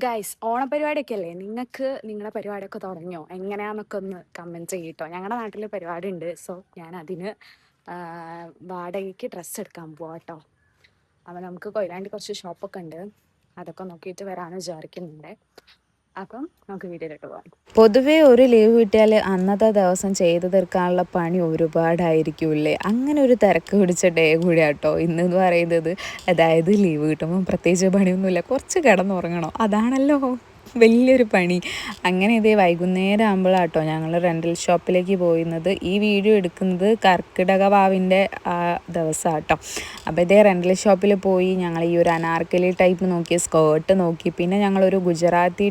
Guys ഓണപരിപാടിയൊക്കെ അല്ലേ? നിങ്ങൾക്ക് നിങ്ങളുടെ പരിപാടിയൊക്കെ തുടങ്ങിയോ? എങ്ങനെയാന്നൊക്കെ ഒന്ന് കമൻറ്റ് ചെയ്യട്ടോ. ഞങ്ങളുടെ നാട്ടിൽ പരിപാടി ഉണ്ട്. സോ ഞാൻ അതിന് വാടകയ്ക്ക് ഡ്രസ്സ് എടുക്കാൻ പോവാം കേട്ടോ. അപ്പോൾ നമുക്ക് കൊയിലാണ്ടി കുറച്ച് ഷോപ്പൊക്കെ ഉണ്ട്, അതൊക്കെ നോക്കിയിട്ട് വരാമെന്ന് വിചാരിക്കുന്നുണ്ട്. അപ്പം നമുക്ക് വീഡിയോയിലോട്ട് പോകാം. പൊതുവേ ഒരു ലീവ് കിട്ടിയാൽ അന്നത്തെ ദിവസം ചെയ്തു തീർക്കാനുള്ള പണി ഒരുപാടായിരിക്കുമല്ലേ. അങ്ങനെ ഒരു തിരക്ക് പിടിച്ച ഡേ കൂടിയാട്ടോ ഇന്നെന്ന് പറയുന്നത്. അതായത് ലീവ് കിട്ടുമ്പോൾ പ്രത്യേകിച്ച് പണിയൊന്നുമില്ല, കുറച്ച് കിടന്നുറങ്ങണം, അതാണല്ലോ വലിയൊരു പണി. അങ്ങനെ ഇതേ വൈകുന്നേരം ആകുമ്പോഴാട്ടോ ഞങ്ങൾ റെൻ്റൽ ഷോപ്പിലേക്ക് പോയിരുന്നത്. ഈ വീഡിയോ എടുക്കുന്നത് കർക്കിടക വാവിൻ്റെ ദിവസമാട്ടോ. അപ്പോൾ ഇതേ റെൻ്റൽ ഷോപ്പിൽ പോയി ഞങ്ങൾ ഈ ഒരു അനാർക്കലി ടൈപ്പ് നോക്കി, സ്കേർട്ട് നോക്കി, പിന്നെ ഞങ്ങളൊരു ഗുജറാത്തി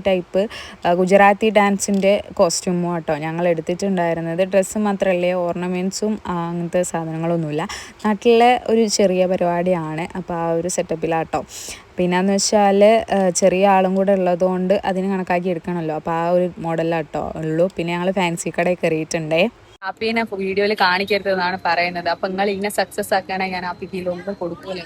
ഡാൻസിൻ്റെ കോസ്റ്റ്യൂമും ആട്ടോ ഞങ്ങൾ എടുത്തിട്ടുണ്ടായിരുന്നത്. ഡ്രസ്സ് മാത്രമല്ലേ, ഓർണമെൻറ്റ്സും അങ്ങനത്തെ സാധനങ്ങളൊന്നുമില്ല. നാട്ടിലെ ഒരു ചെറിയ പരിപാടിയാണ്, അപ്പോൾ ആ ഒരു സെറ്റപ്പിലാട്ടോ. പിന്നെയെന്ന് വെച്ചാൽ ചെറിയ ആളും കൂടെ ഉള്ളതുകൊണ്ട് അതിന് കണക്കാക്കി എടുക്കണമല്ലോ, അപ്പോൾ ആ ഒരു മോഡലാട്ടോ ഉള്ളൂ. പിന്നെ ഞങ്ങൾ ഫാൻസി കടയിൽ കയറിയിട്ടുണ്ടേ. ആപ്പിനെ വീഡിയോയിൽ കാണിക്കരുതെന്നാണ് പറയുന്നത്. അപ്പം നിങ്ങൾ ഇങ്ങനെ സക്സസ് ആക്കുകയാണെങ്കിൽ ഞാൻ ആപ്പിക്ക് ലോൺ കൊടുക്കുമല്ലോ.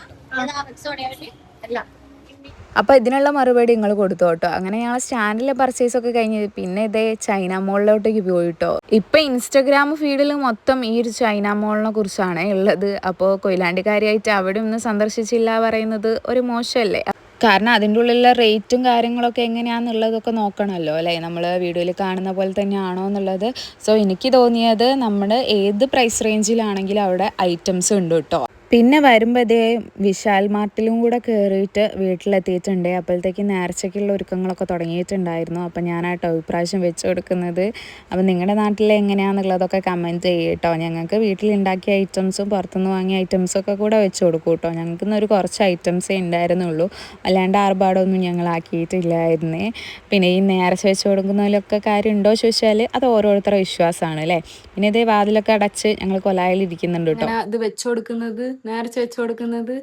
അപ്പോൾ ഇതിനുള്ള മറുപടി നിങ്ങൾ കൊടുത്തു കേട്ടോ. അങ്ങനെ ഞങ്ങൾ സ്റ്റാൻഡിലെ പർച്ചേസൊക്കെ കഴിഞ്ഞ് പിന്നെ ഇതേ ചൈന മോളിലോട്ടേക്ക് പോയിട്ടോ. ഇപ്പം ഇൻസ്റ്റഗ്രാം ഫീഡിൽ മൊത്തം ഈ ഒരു ചൈന മോളിനെ കുറിച്ചാണ് ഉള്ളത്. അപ്പോൾ കൊയിലാണ്ടിക്കാരിയായിട്ട് അവിടെ ഒന്നും സന്ദർശിച്ചില്ല പറയുന്നത് ഒരു മോശമല്ലേ? കാരണം അതിൻ്റെ ഉള്ളിലുള്ള റേറ്റും കാര്യങ്ങളൊക്കെ എങ്ങനെയാണെന്നുള്ളതൊക്കെ നോക്കണമല്ലോ അല്ലേ, നമ്മൾ വീഡിയോയിൽ കാണുന്ന പോലെ തന്നെയാണോ എന്നുള്ളത്. സോ എനിക്ക് തോന്നിയത് നമ്മുടെ ഏത് പ്രൈസ് റേഞ്ചിലാണെങ്കിലും അവിടെ ഐറ്റംസ് ഉണ്ട് കേട്ടോ. പിന്നെ വരുമ്പോൾ ഇതേ വിശാൽ മാർട്ടിലും കൂടെ കയറിയിട്ട് വീട്ടിലെത്തിയിട്ടുണ്ട്. അപ്പോഴത്തേക്ക് നേർച്ചയ്ക്കുള്ള ഒരുക്കങ്ങളൊക്കെ തുടങ്ങിയിട്ടുണ്ടായിരുന്നു. അപ്പോൾ ഞാനാട്ടോ ഇപ്രാവശ്യം വെച്ച് കൊടുക്കുന്നത്. അപ്പോൾ നിങ്ങളുടെ നാട്ടിൽ എങ്ങനെയാണെന്നുള്ളതൊക്കെ കമൻറ്റ് ചെയ്യട്ടോ. ഞങ്ങൾക്ക് വീട്ടിലുണ്ടാക്കിയ ഐറ്റംസും പുറത്തുനിന്ന് വാങ്ങിയ ഐറ്റംസൊക്കെ കൂടെ വെച്ച് കൊടുക്കും കേട്ടോ. ഞങ്ങൾക്കിന്നൊരു കുറച്ച് ഐറ്റംസേ ഉണ്ടായിരുന്നുള്ളൂ, അല്ലാണ്ട് ആർഭാടമൊന്നും ഞങ്ങളാക്കിയിട്ടില്ലായിരുന്നേ. പിന്നെ ഈ നേർച്ച വെച്ച് കൊടുക്കുന്നതിലൊക്കെ കാര്യമുണ്ടോ ചോദിച്ചാൽ അത് ഓരോരുത്തരുടെ വിശ്വാസമാണ് അല്ലേ. പിന്നെ ഇതേ വാതിലൊക്കെ അടച്ച് ഞങ്ങൾ കൊലായിലിരിക്കുന്നുണ്ട് കേട്ടോ. ഇത് വെച്ച് കൊടുക്കുന്നത്, നേർച്ച വെച്ച് കൊടുക്കുന്നത്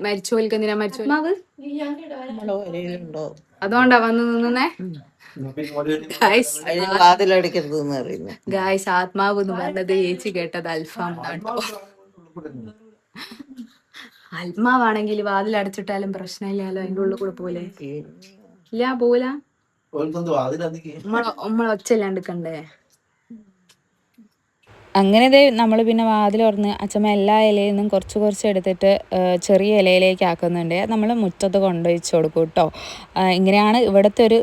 മരിച്ചോലിക്ക് എന്തിനാ മരിച്ചോമാവ്? അതുകൊണ്ടാ വന്ന് നിന്നേ ഗായ്സ്. ആത്മാവ് എന്ന് പറഞ്ഞത് ചേച്ചി കേട്ടത് അൽഫാം കേട്ടോ. ആത്മാവാണെങ്കിൽ വാതിൽ അടച്ചിട്ടാലും പ്രശ്നമില്ലല്ലോ, അതിൻ്റെ ഉള്ളിൽ കൂടെ പോലെ ഇല്ല പോല നമ്മളെ ഒച്ചല്ലാണ്ടിക്കണ്ടേ. അങ്ങനെ നമ്മൾ പിന്നെ വാതിൽ തുറന്ന് അച്ഛമ്മ എല്ലാ ഇലയിൽ നിന്നും കുറച്ച് എടുത്തിട്ട് ചെറിയ ഇലയിലേക്ക് ആക്കുന്നുണ്ട്. നമ്മൾ മുറ്റത്ത് കൊണ്ടുവച്ച് കൊടുക്കും കേട്ടോ. ഇങ്ങനെയാണ് ഇവിടുത്തെ ഒരു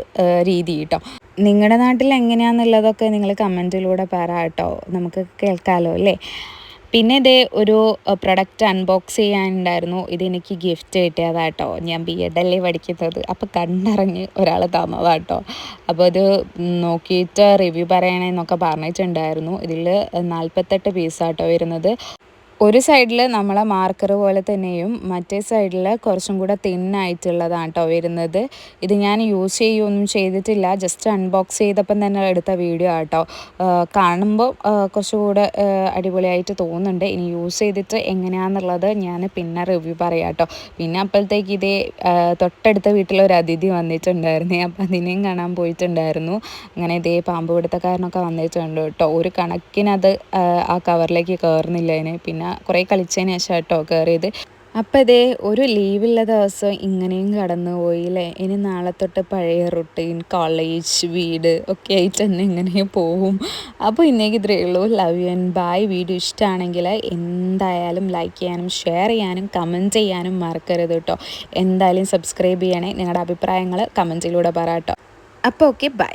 രീതി കേട്ടോ. നിങ്ങളുടെ നാട്ടിൽ എങ്ങനെയാണെന്നുള്ളതൊക്കെ നിങ്ങൾ കമൻറ്റിലൂടെ പറ കേട്ടോ, നമുക്ക് കേൾക്കാമല്ലോ അല്ലേ. പിന്നെ ഇതേ ഒരു പ്രൊഡക്റ്റ് അൺബോക്സ് ചെയ്യാനുണ്ടായിരുന്നു. ഇതെനിക്ക് ഗിഫ്റ്റ് കിട്ടിയതാട്ടോ. ഞാൻ BEd അല്ലേ പഠിക്കുന്നത്, അപ്പോൾ കണ്ടറിഞ്ഞ് ഒരാൾ തന്നതാട്ടോ. അപ്പോൾ ഇത് നോക്കിയിട്ട് റിവ്യൂ പറയണമെന്നൊക്കെ പറഞ്ഞിട്ടുണ്ടായിരുന്നു. ഇതിൽ 48 പീസാട്ടോ വരുന്നത്. ഒരു സൈഡിൽ നമ്മളെ മാർക്കർ പോലെ തന്നെയും മറ്റേ സൈഡിൽ കുറച്ചും കൂടെ തിന്നായിട്ടുള്ളതാണ് കേട്ടോ വരുന്നത്. ഇത് ഞാൻ യൂസ് ചെയ്യുകയൊന്നും ചെയ്തിട്ടില്ല, ജസ്റ്റ് അൺബോക്സ് ചെയ്തപ്പം തന്നെ എടുത്ത വീഡിയോ ആട്ടോ. കാണുമ്പോൾ കുറച്ചുകൂടെ അടിപൊളിയായിട്ട് തോന്നുന്നുണ്ട്. ഇനി യൂസ് ചെയ്തിട്ട് എങ്ങനെയാണെന്നുള്ളത് ഞാൻ പിന്നെ റിവ്യൂ പറയാം കേട്ടോ. പിന്നെ അപ്പോഴത്തേക്ക് ഇതേ തൊട്ടടുത്ത വീട്ടിലൊരു അതിഥി വന്നിട്ടുണ്ടായിരുന്നേ, അപ്പം അതിനെയും കാണാൻ പോയിട്ടുണ്ടായിരുന്നു. അങ്ങനെ ഇതേ പാമ്പ് പിടുത്തക്കാരനൊക്കെ വന്നിട്ടുണ്ട് കേട്ടോ. ഒരു കണക്കിനത് ആ കവറിലേക്ക് കയറുന്നില്ല അതിന്. പിന്നെ കുറേ കളിച്ചതിന് ശേഷം കേട്ടോ കയറിയത്. അപ്പം ഇതേ ഒരു ലീവുള്ള ദിവസം ഇങ്ങനെയും കടന്നു പോയില്ലേ. ഇനി നാളെ തൊട്ട് പഴയ റുട്ടീൻ, കോളേജ്, വീട് ഒക്കെ ആയിട്ട് തന്നെ ഇങ്ങനെ പോവും. അപ്പോൾ ഇന്നേക്ക് ഇത്രയേ ഉള്ളൂ. Love you and bye. Video ഇഷ്ടമാണെങ്കിൽ എന്തായാലും ലൈക്ക് ചെയ്യാനും ഷെയർ ചെയ്യാനും കമൻറ്റ് ചെയ്യാനും മറക്കരുത് കേട്ടോ. എന്തായാലും സബ്സ്ക്രൈബ് ചെയ്യണേ. നിങ്ങളുടെ അഭിപ്രായങ്ങൾ കമൻറ്റിലൂടെ പറ കേട്ടോ. അപ്പോൾ ഓക്കെ, ബൈ.